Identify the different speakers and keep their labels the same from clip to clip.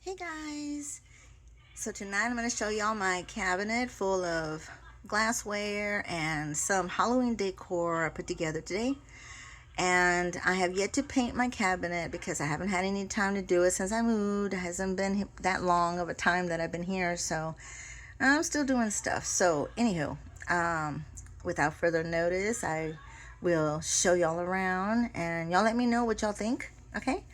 Speaker 1: Hey guys, so tonight I'm going to show y'all my cabinet full of glassware and some Halloween decor I put together today. And I have yet to paint my cabinet because I haven't had any time to do it since I moved. It hasn't been that long of a time that I've been here, so I'm still doing stuff. So anywho, without further notice, I will show y'all around and y'all let me know what y'all think, okay?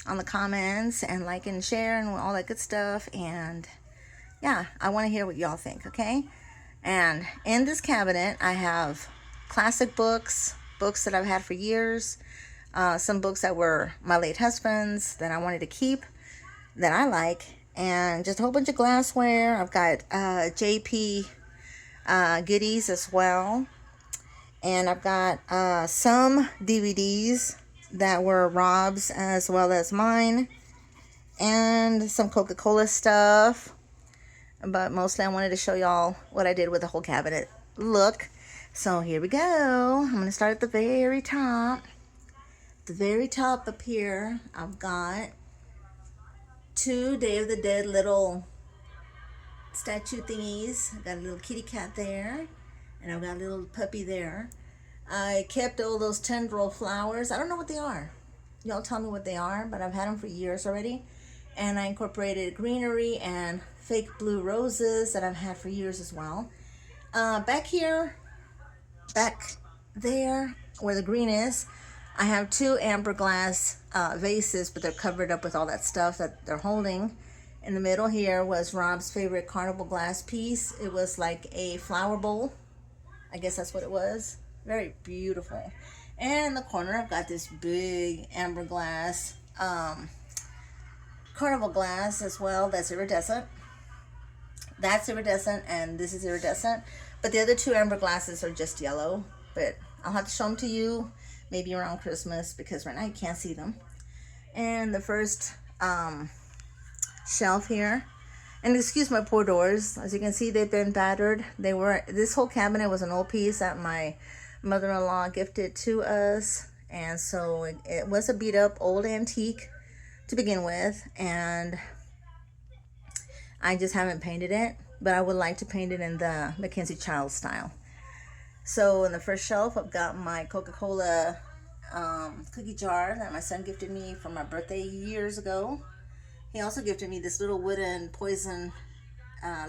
Speaker 1: On the comments, and like and share and all that good stuff. And yeah, I want to hear what y'all think, okay? And in this cabinet, I have classic books, books that I've had for years, some books that were my late husband's that I wanted to keep, that I like, and just a whole bunch of glassware. I've got JP goodies as well. And I've got some DVDs that were Rob's as well as mine, and some Coca-Cola stuff. But mostly I wanted to show y'all what I did with the whole cabinet look. So here we go. I'm going to start at the very top. The very top up here, I've got two Day of the Dead little statue thingies. I've got a little kitty cat there, and I've got a little puppy there. I kept all those tendril flowers. I don't know what they are. Y'all tell me what they are, but I've had them for years already. And I incorporated greenery and fake blue roses that I've had for years as well. Back here, back there where the green is, I have two amber glass vases, but they're covered up with all that stuff that they're holding. In the middle here was Rob's favorite carnival glass piece. It was like a flower bowl. I guess that's what it was. Very beautiful. And in the corner, I've got this big amber glass, carnival glass as well. That's iridescent. That's iridescent, and this is iridescent. But the other two amber glasses are just yellow. But I'll have to show them to you maybe around Christmas because right now you can't see them. And the first shelf here. And excuse my poor doors. As you can see, they've been battered. This whole cabinet was an old piece that my mother-in-law gifted to us. And so it was a beat up old antique to begin with. And I just haven't painted it. But I would like to paint it in the Mackenzie Child style. So in the first shelf, I've got my Coca-Cola cookie jar that my son gifted me for my birthday years ago. He also gifted me this little wooden poison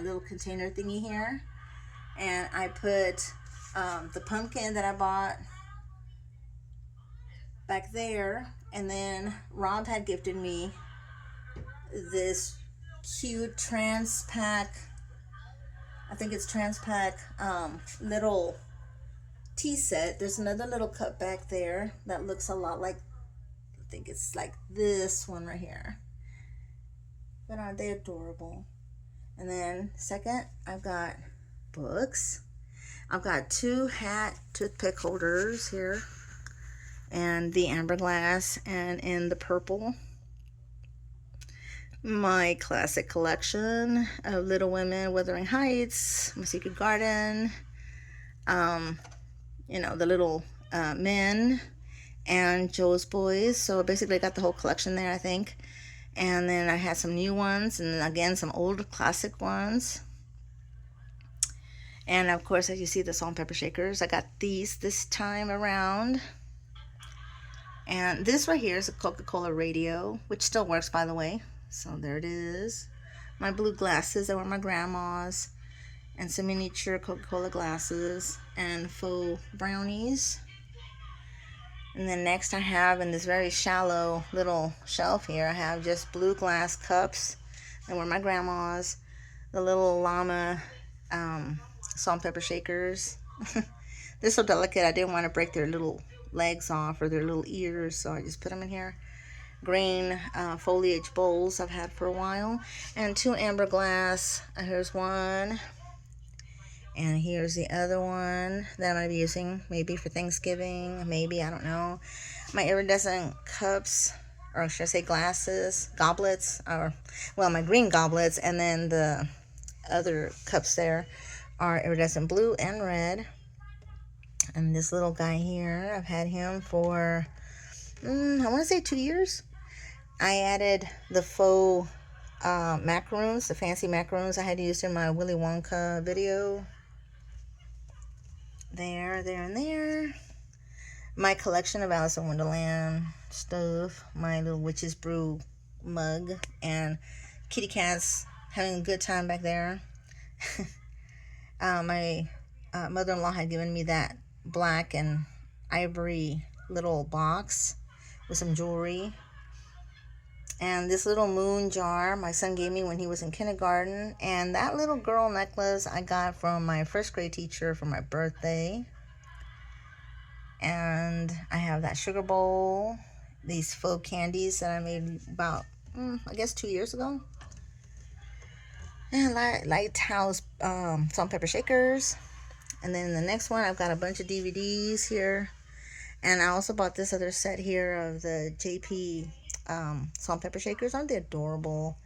Speaker 1: little container thingy here. And I put the pumpkin that I bought back there. And then Rob had gifted me this cute trans pack, I think it's trans pack, little tea set. There's another little cup back there that looks a lot like, I think it's like this one right here. But aren't they adorable? And then second, I've got books. I've got two hat toothpick holders here, and the amber glass, and in the purple, my classic collection of Little Women, Wuthering Heights, My Secret Garden, the little men, and Joe's Boys. So basically I got the whole collection there, I think. And then I had some new ones, and then again some old classic ones. And of course, as you see, the salt and pepper shakers. I got these this time around. And this right here is a Coca-Cola radio, which still works, by the way. So there it is. My blue glasses that were my grandma's, and some miniature Coca-Cola glasses, and faux brownies. And then next I have, in this very shallow little shelf here, I have just blue glass cups that were my grandma's. The little llama salt and pepper shakers. They're so delicate, I didn't want to break their little legs off or their little ears, so I just put them in here. Green foliage bowls I've had for a while. And two amber glass. Here's one. And here's the other one that I'm going to be using maybe for Thanksgiving. Maybe, I don't know. My iridescent cups, or should I say glasses, goblets, or, well, my green goblets. And then the other cups there are iridescent blue and red. And this little guy here, I've had him for, I want to say 2 years. I added the faux macaroons, the fancy macaroons I had used in my Willy Wonka video. There, and there. My collection of Alice in Wonderland stuff. My little witch's brew mug. And kitty cats having a good time back there. My mother-in-law had given me that black and ivory little box with some jewelry. And this little moon jar my son gave me when he was in kindergarten. And that little girl necklace I got from my first grade teacher for my birthday. And I have that sugar bowl. These faux candies that I made about, I guess 2 years ago. And Lighthouse salt and pepper shakers. And then the next one, I've got a bunch of DVDs here. And I also bought this other set here of the JP salt and pepper shakers. Aren't they adorable?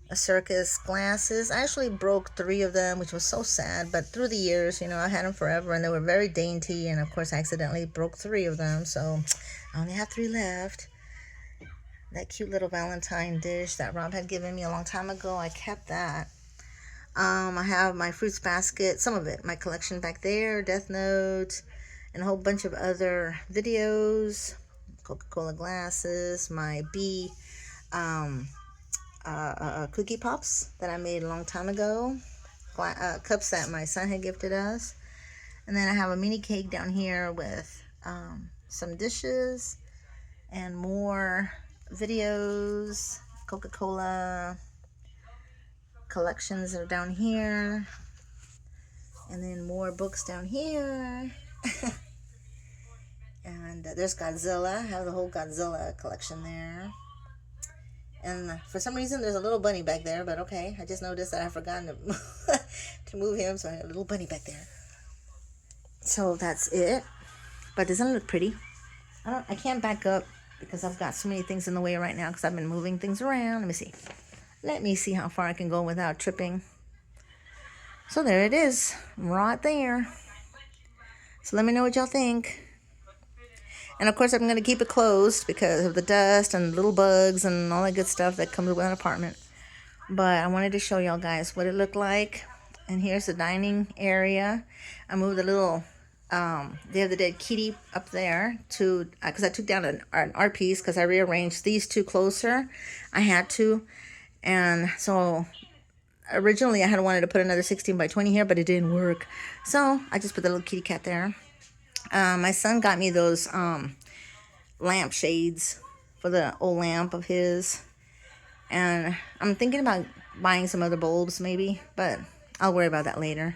Speaker 1: A circus glasses. I actually broke 3 of them, which was so sad. But through the years, I had them forever. And they were very dainty. And, of course, I accidentally broke 3 of them. So I only have 3 left. That cute little Valentine dish that Rob had given me a long time ago. I kept that. I have my fruits basket, some of it, my collection back there, Death Note, and a whole bunch of other videos, Coca-Cola glasses, my bee cookie pops that I made a long time ago, cups that my son had gifted us, and then I have a mini cake down here with some dishes and more videos, Coca-Cola collections are down here, and then more books down here. And there's Godzilla. I have the whole Godzilla collection there. And for some reason there's a little bunny back there, but okay, I just noticed that I've forgotten to move him, so I have a little bunny back there. So that's it. But doesn't it look pretty? I can't back up because I've got so many things in the way right now because I've been moving things around. Let me see how far I can go without tripping. So there it is, right there. So let me know what y'all think. And of course I'm going to keep it closed because of the dust and little bugs and all that good stuff that comes with an apartment. But I wanted to show y'all guys what it looked like. And here's the dining area. I moved a little Day of the Dead kitty up there to because I took down an art piece because I rearranged these 2 closer. I had to. And so originally I had wanted to put another 16 by 20 here, but it didn't work. So I just put the little kitty cat there. My son got me those lamp shades for the old lamp of his. And I'm thinking about buying some other bulbs maybe, but I'll worry about that later.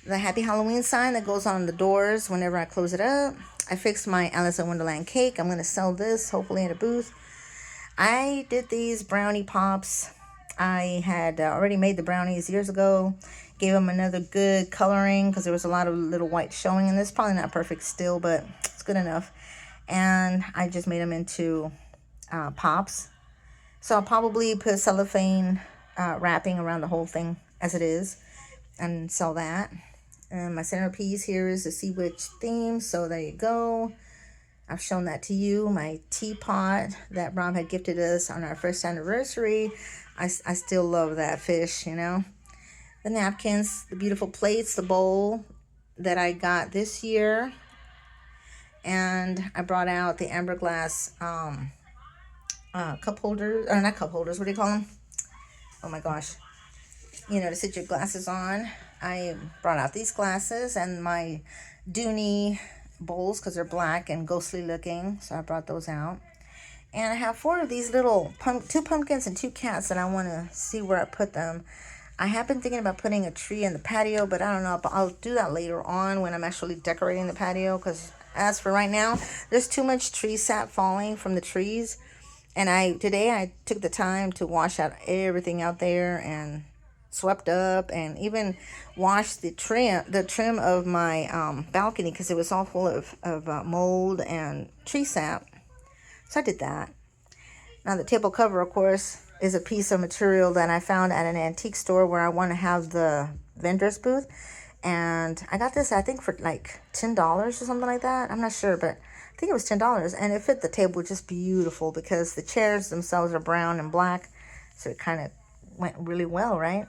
Speaker 1: The Happy Halloween sign that goes on the doors whenever I close it up. I fixed my Alice in Wonderland cake. I'm going to sell this hopefully at a booth. I did these brownie pops. I had already made the brownies years ago. Gave them another good coloring because there was a lot of little white showing in this. Probably not perfect still, but it's good enough. And I just made them into pops. So I'll probably put cellophane wrapping around the whole thing as it is and sell that. And my centerpiece here is the Sea Witch theme. So there you go. I've shown that to you. My teapot that Rob had gifted us on our first anniversary. I still love that fish, The napkins, the beautiful plates, the bowl that I got this year. And I brought out the amber glass cup holders, or not cup holders, what do you call them? Oh my gosh. To sit your glasses on. I brought out these glasses and my Dooney bowls because they're black and ghostly looking, so I brought those out. And I have 4 of these little 2 pumpkins and 2 cats that I want to see where I put them. I have been thinking about putting a tree in the patio, but I don't know, but I'll do that later on when I'm actually decorating the patio, because as for right now, there's too much tree sap falling from the trees. And today I took the time to wash out everything out there and swept up, and even washed the trim of my balcony because it was all full of mold and tree sap. So I did that. Now the table cover, of course, is a piece of material that I found at an antique store where I want to have the vendor's booth. And I got this, I think, for like $10 or something like that. I'm not sure, but I think it was $10. And it fit the table just beautiful because the chairs themselves are brown and black. So it kind of went really well, right?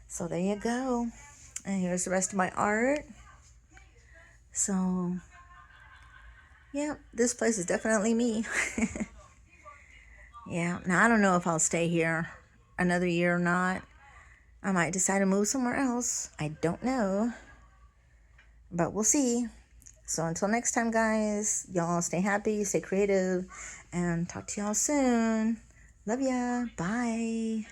Speaker 1: So there you go. And here's the rest of my art. So, yeah, this place is definitely me. Yeah, now I don't know if I'll stay here another year or not. I might decide to move somewhere else. I don't know. But we'll see. So until next time, guys, y'all stay happy, stay creative, and talk to y'all soon. Love ya. Bye.